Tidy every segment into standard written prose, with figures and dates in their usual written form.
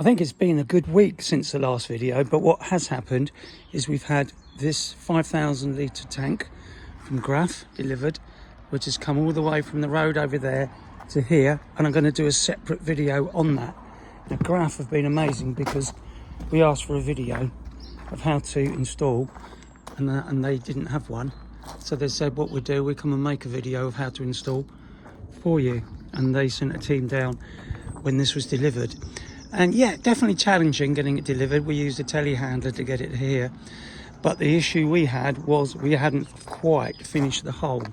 I think it's been a good week since the last video, but what has happened is we've had this 5,000 litre tank from Graf delivered, which has come all the way from the road over there to here, and I'm going to do a separate video on that. Now Graf have been amazing because we asked for a video of how to install and they didn't have one, so they said what we do, we come and make a video of how to install for you, and they sent a team down when this was delivered. And yeah, definitely challenging getting it delivered. We used a telehandler to get it here, but the issue we had was we hadn't quite finished the hole.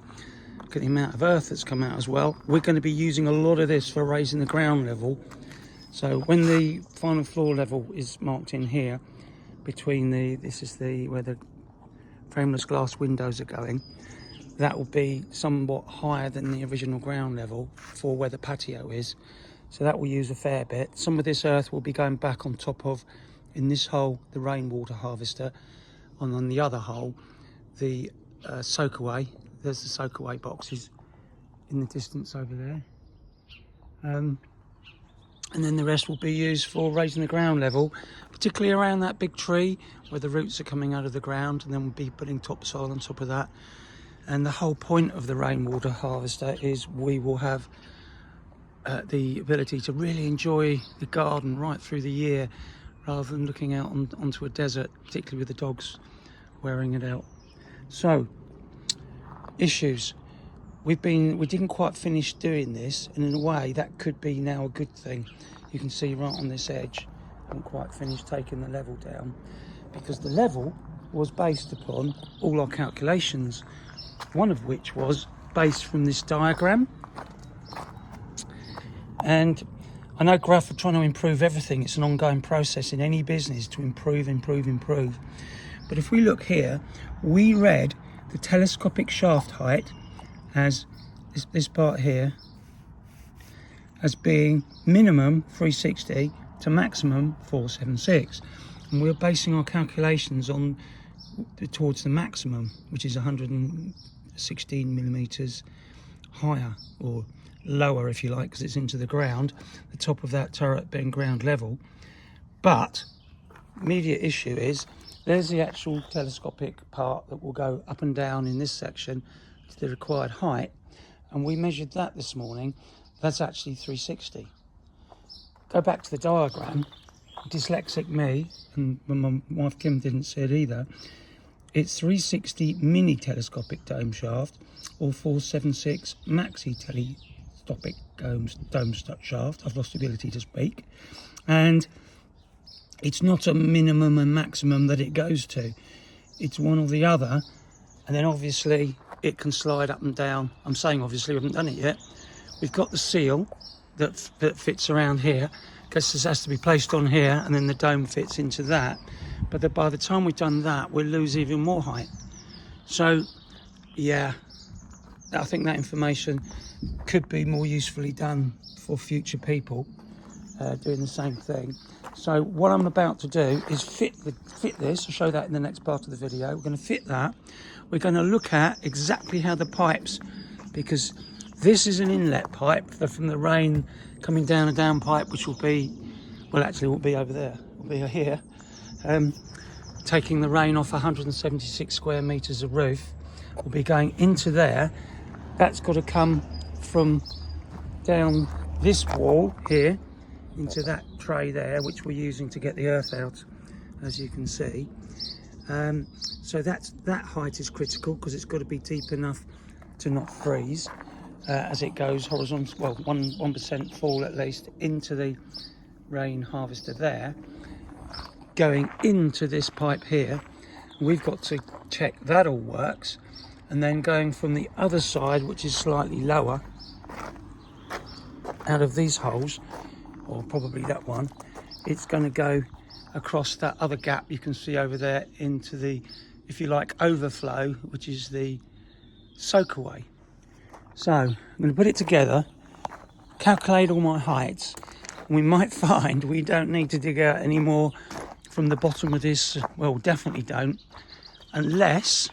Look at the amount of earth that's come out as well. We're going to be using a lot of this for raising the ground level, so when the final floor level is marked in here between this is where the frameless glass windows are going, that will be somewhat higher than the original ground level for where the patio is. So that will use a fair bit. Some of this earth will be going back on top of, in this hole, the rainwater harvester, and on the other hole, the soakaway. There's the soakaway boxes in the distance over there. And then the rest will be used for raising the ground level, particularly around that big tree where the roots are coming out of the ground, and then we'll be putting topsoil on top of that. And the whole point of the rainwater harvester is we will have the ability to really enjoy the garden right through the year, rather than looking out onto a desert, particularly with the dogs wearing it out. So, issues. We didn't quite finish doing this, and in a way that could be now a good thing. You can see right on this edge, I haven't quite finished taking the level down, because the level was based upon all our calculations, one of which was based from this diagram. And I know Graf are trying to improve everything. It's an ongoing process in any business to improve. But if we look here, we read the telescopic shaft height as this part here as being minimum 360 to maximum 476. And we're basing our calculations on towards the maximum, which is 116 millimeters higher, or lower if you like, because it's into the ground, the top of that turret being ground level. But immediate issue is there's the actual telescopic part that will go up and down in this section to the required height, and we measured that this morning. That's actually 360. Go back to the diagram. Dyslexic me, and my wife Kim didn't see it either, it's 360 mini telescopic dome shaft or 476 maxi telescopic dome shaft. I've lost the ability to speak. And it's not a minimum and maximum that it goes to. It's one or the other. And then obviously it can slide up and down. I'm saying obviously, we haven't done it yet. We've got the seal that fits around here. Because this has to be placed on here, and then the dome fits into that. But by the time we've done that, we'll lose even more height. So, yeah, I think that information could be more usefully done for future people doing the same thing. So what I'm about to do is fit this. I'll show that in the next part of the video. We're going to fit that. We're going to look at exactly how the pipes, because this is an inlet pipe from the rain coming down a down pipe, which will be, well, actually it will be over there, it will be here, taking the rain off 176 square meters of roof, will be going into there. That's got to come from down this wall here into that tray there, which we're using to get the earth out, as you can see. So that height is critical, because it's got to be deep enough to not freeze as it goes horizontal. Well, 1% fall at least into the rain harvester there, going into this pipe here. We've got to check that all works, and then going from the other side, which is slightly lower, out of these holes, or probably that one, it's going to go across that other gap you can see over there into the, if you like, overflow, which is the soakaway. So I'm going to put it together, calculate all my heights, and we might find we don't need to dig out any more from the bottom of this. Well, definitely don't, unless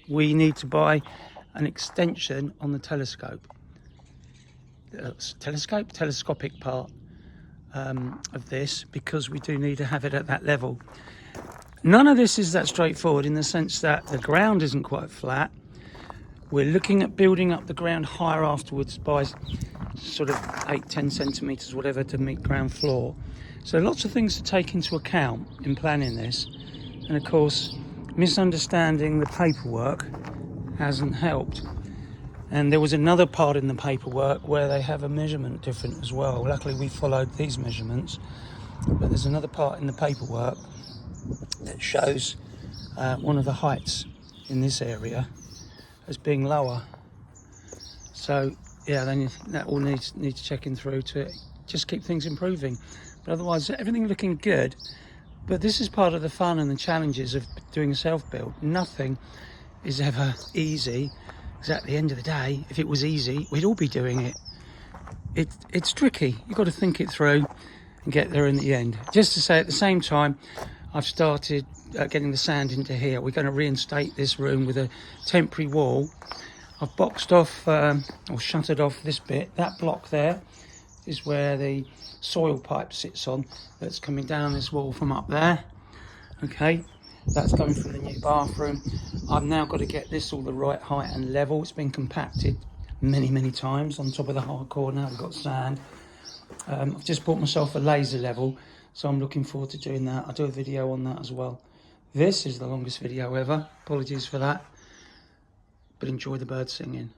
we need to buy an extension on the telescopic part. of this, because we do need to have it at that level. None of this is that straightforward, in the sense that the ground isn't quite flat. We're looking at building up the ground higher afterwards by sort of 8-10 centimetres, whatever, to meet ground floor. So lots of things to take into account in planning this. And of course, misunderstanding the paperwork hasn't helped. And there was another part in the paperwork where they have a measurement different as well. Luckily we followed these measurements, but there's another part in the paperwork that shows one of the heights in this area as being lower. So yeah, then that all needs checking through to just keep things improving. But otherwise, everything looking good. But this is part of the fun and the challenges of doing a self-build. Nothing is ever easy, because at the end of the day, if it was easy, we'd all be doing it. It's tricky. You've got to think it through and get there in the end. Just to say, at the same time, I've started getting the sand into here. We're going to reinstate this room with a temporary wall. I've boxed off or shuttered off this bit. That block there is where the soil pipe sits on, that's coming down this wall from up there. Okay, that's going through the new bathroom. I've now got to get this all the right height and level. It's been compacted many times on top of the hardcore. Now we've got sand. I've just bought myself a laser level, so I'm looking forward to doing that. I'll do a video on that as well. This is the longest video ever. Apologies for that. But enjoy the birds singing.